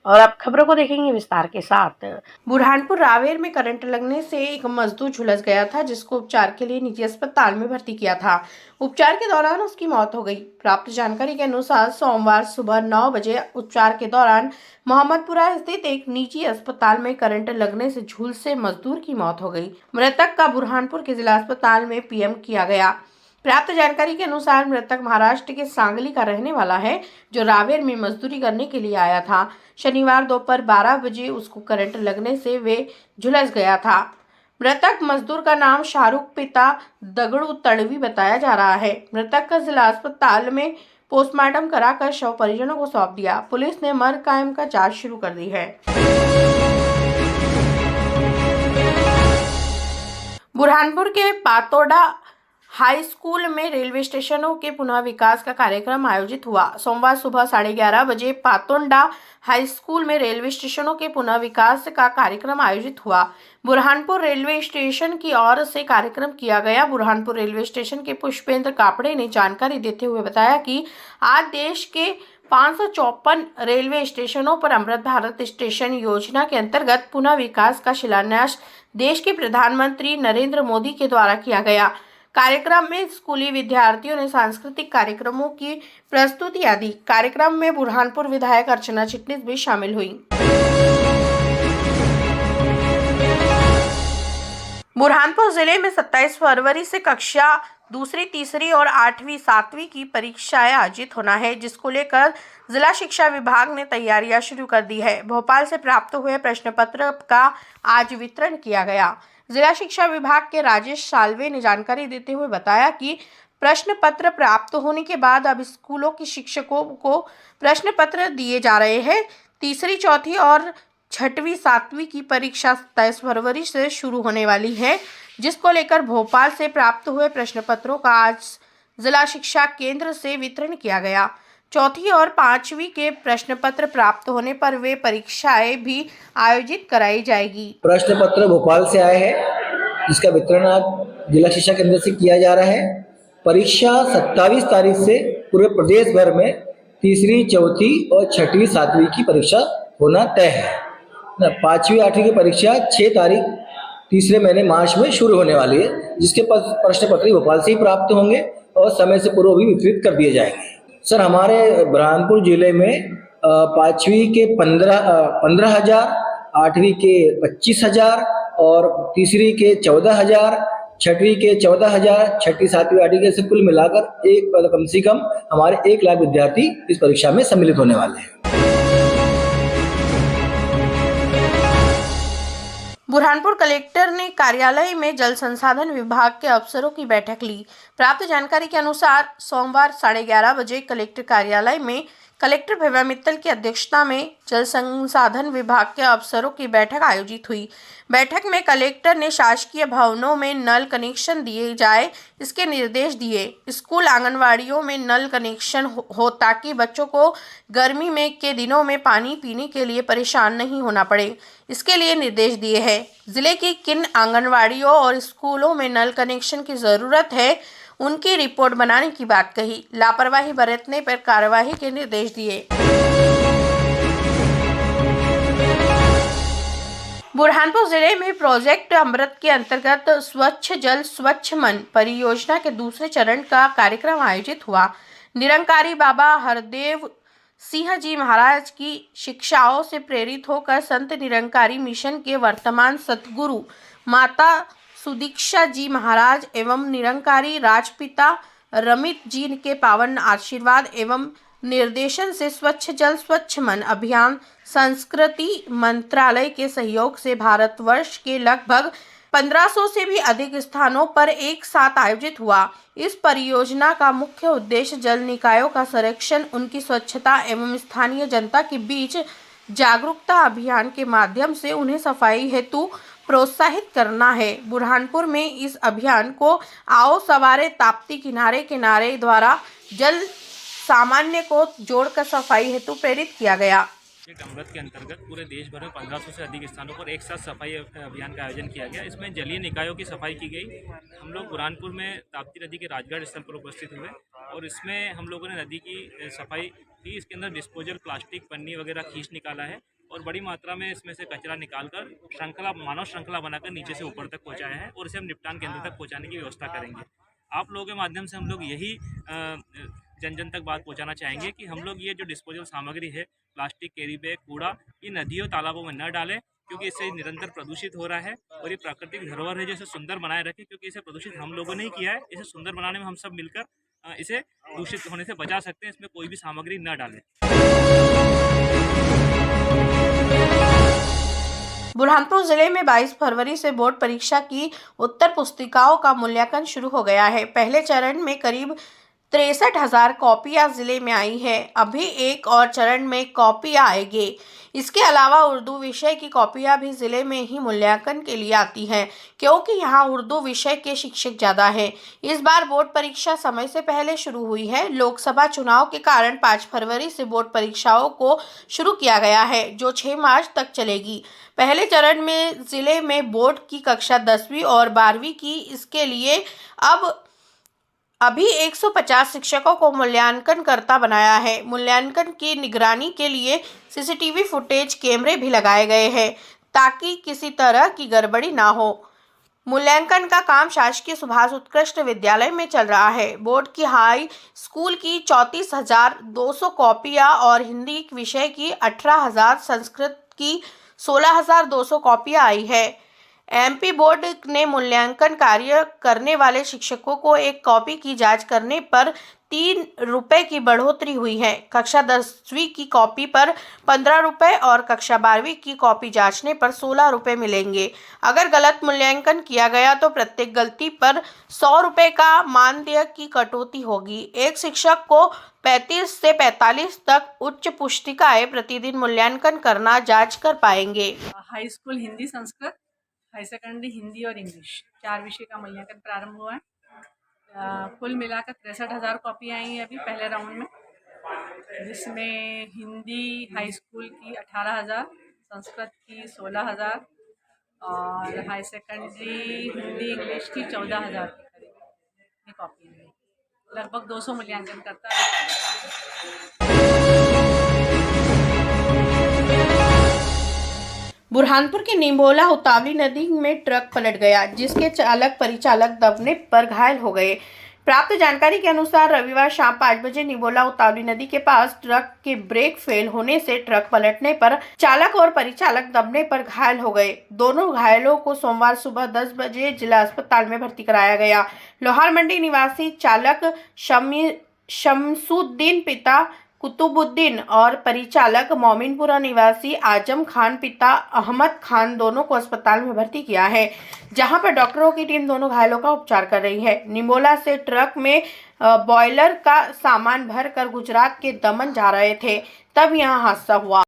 और अब खबरों को देखेंगे विस्तार के साथ। बुरहानपुर रावेर में करंट लगने से एक मजदूर झुलस गया था, जिसको उपचार के लिए निजी अस्पताल में भर्ती किया था। उपचार के दौरान उसकी मौत हो गई। प्राप्त जानकारी के अनुसार सोमवार सुबह 9 बजे उपचार के दौरान मोहम्मदपुरा स्थित एक निजी अस्पताल में करंट लगने से झुलसे मजदूर की मौत हो गई। मृतक का बुरहानपुर के जिला अस्पताल में पीएम किया गया। प्राप्त जानकारी के अनुसार मृतक महाराष्ट्र के सांगली का रहने वाला है, जो रावेर में मजदूरी करने के लिए आया था। शनिवार दोपहर 12 बजे उसको करंट लगने से वे झुलस गया था। मृतक मजदूर का नाम शाहरुख पिता दगड़ू तड़वी बताया जा रहा है। मृतक का जिला अस्पताल में पोस्टमार्टम कराकर शव परिजनों को सौंप दिया। पुलिस ने मर्ग कायम का जांच शुरू कर दी है। बुरहानपुर के पातोड़ा हाई स्कूल में रेलवे स्टेशनों के पुनः विकास का कार्यक्रम आयोजित हुआ। सोमवार सुबह 11:30 बजे पातोड़ा हाई स्कूल में रेलवे स्टेशनों के पुनः विकास का कार्यक्रम आयोजित हुआ। बुरहानपुर रेलवे स्टेशन की ओर से कार्यक्रम किया गया। बुरहानपुर रेलवे स्टेशन के पुष्पेंद्र कापड़े ने जानकारी देते हुए बताया कि आज देश के 554 रेलवे स्टेशनों पर अमृत भारत स्टेशन योजना के अंतर्गत पुनः विकास का शिलान्यास देश के प्रधानमंत्री नरेंद्र मोदी के द्वारा किया गया। कार्यक्रम में स्कूली विद्यार्थियों ने सांस्कृतिक कार्यक्रमों की प्रस्तुतियां दी। कार्यक्रम में बुरहानपुर विधायक अर्चना चिटनिस भी शामिल हुई। बुरहानपुर जिले में 27 फरवरी से कक्षा दूसरी, तीसरी और 8वीं, 7वीं की परीक्षाएं आयोजित होना है, जिसको लेकर जिला शिक्षा विभाग ने तैयारियां शुरू कर दी है। भोपाल से प्राप्त हुए प्रश्न पत्र का आज वितरण किया गया। जिला शिक्षा विभाग के राजेश साल्वे ने जानकारी देते हुए बताया कि प्रश्न पत्र प्राप्त होने के बाद अब स्कूलों के शिक्षकों को प्रश्न पत्र दिए जा रहे हैं। तीसरी, चौथी और 6वीं, 7वीं की परीक्षा 27 फरवरी से शुरू होने वाली है, जिसको लेकर भोपाल से प्राप्त हुए प्रश्न पत्रों का आज जिला शिक्षा केंद्र से वितरण किया गया। चौथी और 5वीं के प्रश्न पत्र प्राप्त होने पर वे परीक्षाएं भी आयोजित कराई जाएगी। प्रश्न पत्र भोपाल से आए हैं, जिसका वितरण आज जिला शिक्षा केंद्र से किया जा रहा है। परीक्षा 27 तारीख से पूरे प्रदेश भर में तीसरी, चौथी और 6वीं, 7वीं की परीक्षा होना तय है। 5वीं, 8वीं की परीक्षा 6 तारीख तीसरे महीने मार्च में शुरू होने वाली है, जिसके प्रश्न पत्र भोपाल से ही प्राप्त होंगे और समय से पूर्व भी वितरित कर दिए जाएंगे। सर, हमारे बुरहानपुर जिले में 5वीं के 15,000, 8वीं के 25,000 और तीसरी के 14,000, 6वीं के 14,000, 6वीं, 7वीं, 8वीं के से कुल मिलाकर एक कम से कम हमारे 1 लाख विद्यार्थी इस परीक्षा में सम्मिलित होने वाले हैं। बुरहानपुर कलेक्टर ने कार्यालय में जल संसाधन विभाग के अफसरों की बैठक ली। प्राप्त जानकारी के अनुसार सोमवार 11:30 बजे कलेक्टर कार्यालय में कलेक्टर भव्या मित्तल की अध्यक्षता में जल संसाधन विभाग के अफसरों की बैठक आयोजित हुई। बैठक में कलेक्टर ने शासकीय भवनों में नल कनेक्शन दिए जाए, इसके निर्देश दिए। स्कूल, आंगनवाड़ियों में नल कनेक्शन हो ताकि बच्चों को गर्मी में के दिनों में पानी पीने के लिए परेशान नहीं होना पड़े, इसके लिए निर्देश दिए हैं। जिले की किन आंगनवाड़ियों और स्कूलों में नल कनेक्शन की जरूरत है, उनकी रिपोर्ट बनाने की बात कही। लापरवाही बरतने पर कार्रवाई के निर्देश दिए। बुरहानपुर जिले में प्रोजेक्ट अमृत के अंतर्गत स्वच्छ जल स्वच्छ मन परियोजना के दूसरे चरण का कार्यक्रम आयोजित हुआ। निरंकारी बाबा हरदेव सिंह जी महाराज की शिक्षाओं से प्रेरित होकर संत निरंकारी मिशन के वर्तमान सतगुरु माता सुदीक्षा जी महाराज एवं निरंकारी राजपिता रमित जी के पावन आशीर्वाद एवं निर्देशन से स्वच्छ जल स्वच्छ मन अभियान संस्कृति मंत्रालय के सहयोग से भारतवर्ष के लगभग 1500 से भी अधिक स्थानों पर एक साथ आयोजित हुआ। इस परियोजना का मुख्य उद्देश्य जल निकायों का संरक्षण, उनकी स्वच्छता एवं स्थानीय जनता के बीच जागरूकता अभियान के माध्यम से उन्हें सफाई हेतु प्रोत्साहित करना है। बुरहानपुर में इस अभियान को आओ सवारे ताप्ती किनारे किनारे द्वारा जल सामान्य को जोड़कर सफाई हेतु प्रेरित किया गया। अमृत के अंतर्गत पूरे देश भर में 1500 से अधिक स्थानों पर एक साथ सफाई अभियान का आयोजन किया गया। इसमें जलीय निकायों की सफाई की गई। हम लोग बुरहानपुर में ताप्ती नदी के राजगढ़ स्थल पर उपस्थित हुए और इसमें हम लोगों ने नदी की सफाई की। इसके अंदर डिस्पोजल प्लास्टिक, पन्नी वगैरह खींच निकाला है और बड़ी मात्रा में इसमें से कचरा निकालकर मानव श्रृंखला बनाकर नीचे से ऊपर तक पहुँचाया है और इसे हम निपटान केंद्र तक पहुँचाने की व्यवस्था करेंगे। आप लोगों के माध्यम से हम लोग यही जन जन तक बात पहुंचाना चाहेंगे कि हम लोग ये जो डिस्पोजल सामग्री है, प्लास्टिक, कैरी बैग, कूड़ा, ये नदियों तालाबों में न डालें, क्योंकि इससे निरंतर प्रदूषित हो रहा है और ये प्राकृतिक धरोहर है जो इसे सुंदर बनाए रखे, क्योंकि इसे प्रदूषित हम लोगों ने ही किया है। इसे सुंदर बनाने में हम सब मिलकर इसे दूषित होने से बचा सकते हैं। इसमें कोई भी सामग्री न डालें। बुरहानपुर जिले में 22 फरवरी से बोर्ड परीक्षा की उत्तर पुस्तिकाओं का मूल्यांकन शुरू हो गया है। पहले चरण में करीब 63,000 कॉपियां जिले में आई है। अभी एक और चरण में कॉपियां आएंगे। इसके अलावा उर्दू विषय की कॉपियां भी जिले में ही मूल्यांकन के लिए आती हैं, क्योंकि यहाँ उर्दू विषय के शिक्षक ज़्यादा हैं। इस बार बोर्ड परीक्षा समय से पहले शुरू हुई है। लोकसभा चुनाव के कारण 5 फरवरी से बोर्ड परीक्षाओं को शुरू किया गया है, जो 6 मार्च तक चलेगी। पहले चरण में जिले में बोर्ड की कक्षा 10वीं और 12वीं की। इसके लिए अभी 150 शिक्षकों को मूल्यांकनकर्ता बनाया है। मूल्यांकन की निगरानी के लिए सीसीटीवी फुटेज कैमरे भी लगाए गए हैं, ताकि किसी तरह की गड़बड़ी ना हो। मूल्यांकन का काम शासकीय सुभाष उत्कृष्ट विद्यालय में चल रहा है। बोर्ड की हाई स्कूल की 34,200 कॉपियां और हिंदी विषय की 18,000, संस्कृत की 16,200 कॉपियां आई है। एमपी बोर्ड ने मूल्यांकन कार्य करने वाले शिक्षकों को एक कॉपी की जांच करने पर 3 रुपए की बढ़ोतरी हुई है। कक्षा 10वीं की कॉपी पर 15 रुपए और कक्षा 12वीं की कॉपी जांचने पर 16 रुपए मिलेंगे। अगर गलत मूल्यांकन किया गया तो प्रत्येक गलती पर 100 रुपए का मानदेय की कटौती होगी। एक शिक्षक को 35 से 45 तक उच्च पुस्तिकाएं प्रतिदिन मूल्यांकन करना जांच कर पाएंगे। High school Hindi, Sanskrit, high secondary Hindi और इंग्लिश 4 विषय का मूल्यांकन प्रारंभ हुआ है। कुल मिलाकर 63,000 कॉपी आई हैं अभी पहले राउंड में, जिसमें हिंदी हाई स्कूल की 18,000, संस्कृत की 16,000 और हाई सेकेंडरी हिंदी इंग्लिश की 14,000 के करीब ये कॉपी है। लगभग 200 मूल्यांकन करता है। बुरहानपुर के निमोला उतावली नदी में ट्रक पलट गया, जिसके चालक परिचालक दबने पर घायल हो गए। प्राप्त जानकारी के अनुसार रविवार शाम 5 बजे निमोला उतावली नदी के पास ट्रक के ब्रेक फेल होने से ट्रक पलटने पर चालक और परिचालक दबने पर घायल हो गए। दोनों घायलों को सोमवार सुबह 10 बजे जिला अस्पताल में भर्ती कराया गया। लोहार मंडी निवासी चालक शमसुद्दीन पिता कुतुबुद्दीन और परिचालक मोमिनपुरा निवासी आजम खान पिता अहमद खान दोनों को अस्पताल में भर्ती किया है, जहां पर डॉक्टरों की टीम दोनों घायलों का उपचार कर रही है। निमोला से ट्रक में बॉयलर का सामान भरकर गुजरात के दमन जा रहे थे, तब यहां हादसा हुआ।